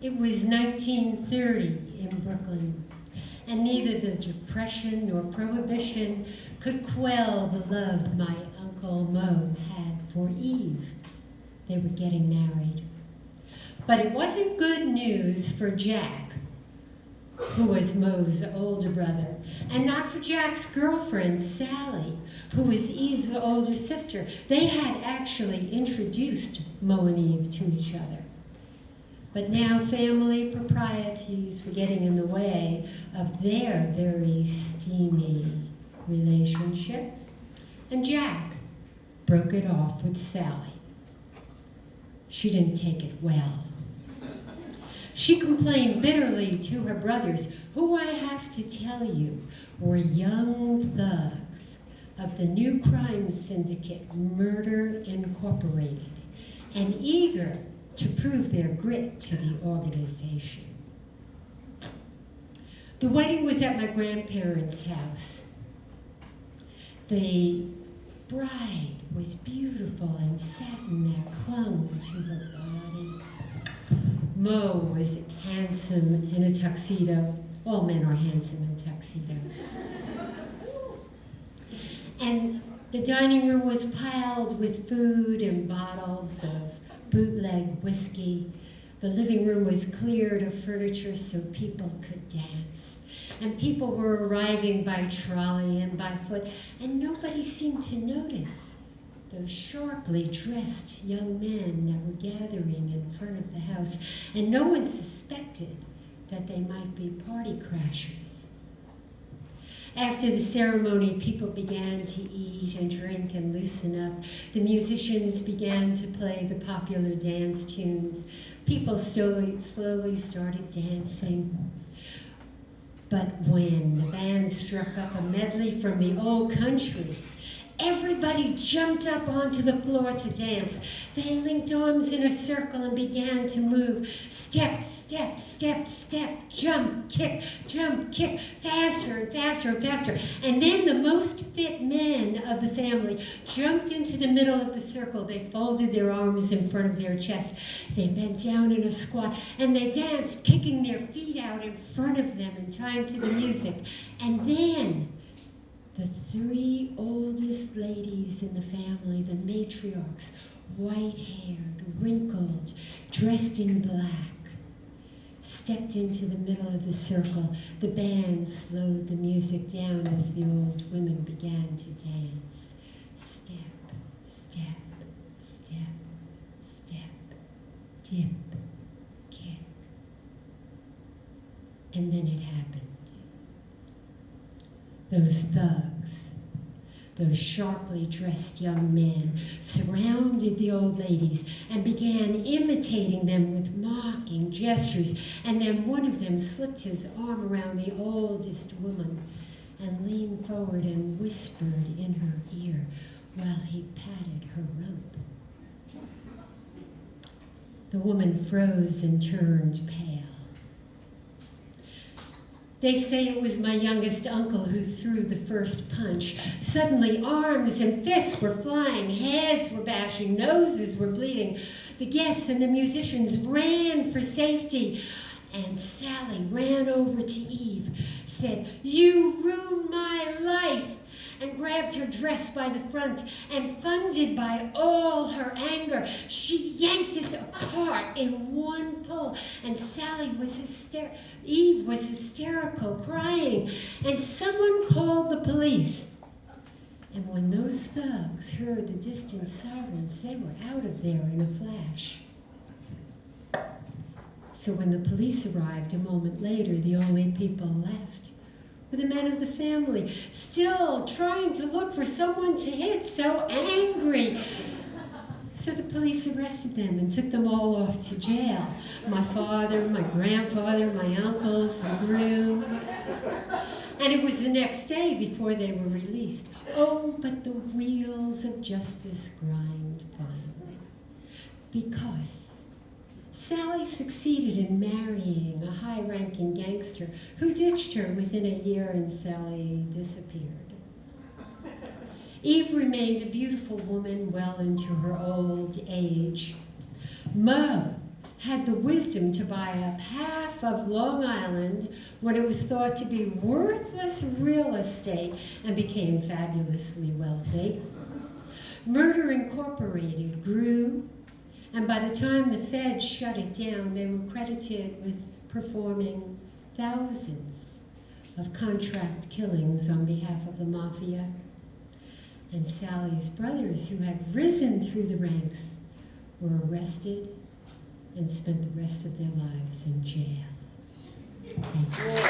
It was 1930 in Brooklyn, and neither the Depression nor Prohibition could quell the love my Uncle Mo had for Eve. They were getting married. But it wasn't good news for Jack, who was Mo's older brother, and not for Jack's girlfriend, Sally, who was Eve's older sister. They had actually introduced Mo and Eve to each other. But now family proprieties were getting in the way of their very steamy relationship, and Jack broke it off with Sally. She didn't take it well. She complained bitterly to her brothers, who I have to tell you were young thugs of the new crime syndicate Murder Incorporated, and eager to prove their grit to the organization. The wedding was at my grandparents' house. The bride was beautiful in satin that clung to her body. Mo was handsome in a tuxedo. All men are handsome in tuxedos. And the dining room was piled with food and bottles of bootleg whiskey. The living room was cleared of furniture so people could dance. And people were arriving by trolley and by foot, and nobody seemed to notice those sharply dressed young men that were gathering in front of the house, and no one suspected that they might be party crashers. After the ceremony, people began to eat and drink and loosen up. The musicians began to play the popular dance tunes. People slowly started dancing. But when the band struck up a medley from the old country, everybody jumped up onto the floor to dance. They linked arms in a circle and began to move. Step, step, step, step, jump, kick, faster and faster and faster. And then the most fit men of the family jumped into the middle of the circle. They folded their arms in front of their chests. They bent down in a squat, and they danced, kicking their feet out in front of them in time to the music. And then the three oldest ladies in the family, the matriarchs, white-haired, wrinkled, dressed in black, stepped into the middle of the circle. The band slowed the music down as the old women began to dance. Step, step, step, step, dip, kick. And then it happened. Those thugs, those sharply dressed young men, surrounded the old ladies and began imitating them with mocking gestures. And then one of them slipped his arm around the oldest woman and leaned forward and whispered in her ear while he patted her rump. The woman froze and turned pale. They say it was my youngest uncle who threw the first punch. Suddenly, arms and fists were flying, heads were bashing, noses were bleeding. The guests and the musicians ran for safety. And Sally ran over to Eve, said, "You ruined my life," and grabbed her dress by the front, and funded by all her anger, she yanked it apart in one pull, and Eve was hysterical, crying, and someone called the police. And when those thugs heard the distant sirens, they were out of there in a flash. So when the police arrived a moment later, the only people left were the men of the family, still trying to look for someone to hit, so angry. So the police arrested them and took them all off to jail. My father, my grandfather, my uncles, the groom. And it was the next day before they were released. Oh, but the wheels of justice grind finally. Because Sally succeeded in marrying a high-ranking gangster who ditched her within a year, and Sally disappeared. Eve remained a beautiful woman well into her old age. Mo had the wisdom to buy up half of Long Island when it was thought to be worthless real estate and became fabulously wealthy. Murder Incorporated grew, and by the time the Fed shut it down, they were credited with performing thousands of contract killings on behalf of the mafia. And Sally's brothers, who had risen through the ranks, were arrested and spent the rest of their lives in jail. Thank you.